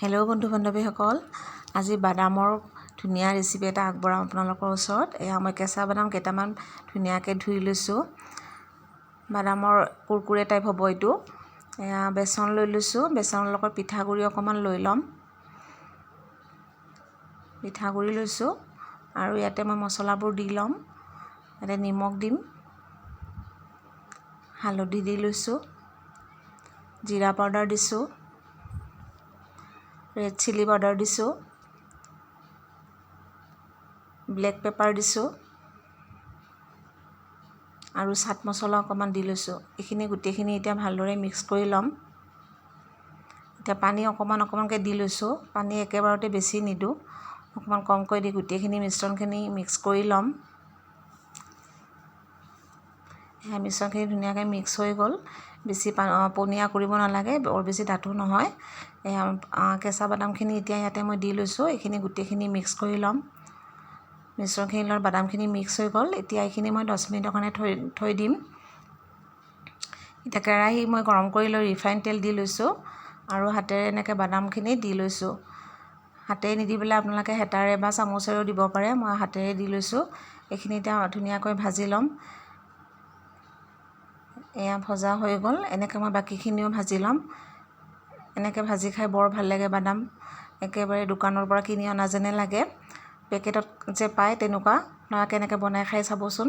Hello' বন্ধু বান্ধৱীসকল, আজি বাদামৰ ধুনীয়া ৰেচিপি এটা আগবঢ়াম আপোনালোকৰ ওচৰত। এয়া মই কেঁচা বাদাম কেইটামান ধুনীয়াকৈ ধুই লৈছোঁ। বাদামৰ কুৰকুৰে টাইপ হ'ব এইটো। এয়া বেচন লৈ লৈছোঁ, বেচনৰ লগত পিঠাগুড়ি অকণমান লৈ ল'ম। পিঠাগুড়ি লৈছোঁ আৰু ইয়াতে মই মছলাবোৰ দি ল'ম। ইয়াতে নিমখ দিম, হালধি দি লৈছোঁ, জিৰা পাউডাৰ দিছোঁ, ৰেড চিলি পাউডাৰ দিছোঁ, ব্লেক পেপাৰ দিছোঁ আৰু চাট মছলা অকণমান দি লৈছোঁ। এইখিনি গোটেইখিনি এতিয়া ভালদৰে মিক্স কৰি ল'ম। এতিয়া পানী অকণমানকৈ দি লৈছোঁ। পানী একেবাৰতে বেছি নিদিওঁ, অকণমান কমকৈ দি গোটেইখিনি মিশ্ৰণখিনি মিক্স কৰি ল'ম। সেই মিশ্ৰণখিনি ধুনীয়াকৈ মিক্স হৈ গ'ল। বেছি পনীয়া কৰিব নালাগে, বৰ বেছি ডাঠো নহয়। কেঁচা বাদামখিনি এতিয়া ইয়াতে মই দি লৈছোঁ। এইখিনি গোটেইখিনি মিক্স কৰি ল'ম। মিশ্ৰণখিনিৰ লগত বাদামখিনি মিক্স হৈ গ'ল। এতিয়া এইখিনি মই 10 মিনিটৰ কাৰণে থৈ দিম। এতিয়া কেৰাহী মই গৰম কৰি লৈ ৰিফাইন তেল দি লৈছোঁ আৰু হাতেৰে এনেকৈ বাদামখিনি দি লৈছোঁ। হাতেৰে নিদি পেলাই আপোনালোকে হেতাৰে বা চামুচেৰেও দিব পাৰে। মই হাতেৰে দি লৈছোঁ। এইখিনি এতিয়া ধুনীয়াকৈ ভাজি ল'ম। এয়া ভজা হৈ গ'ল। এনেকৈ মই বাকীখিনিও ভাজি ল'ম। এনেকৈ ভাজি খাই বৰ ভাল লাগে বাদাম। একেবাৰে দোকানৰ পৰা কিনি অনা যেনে লাগে। পেকেটত যে পায় তেনেকুৱা, আপোনালোকে এনেকৈ বনাই খাই চাবচোন।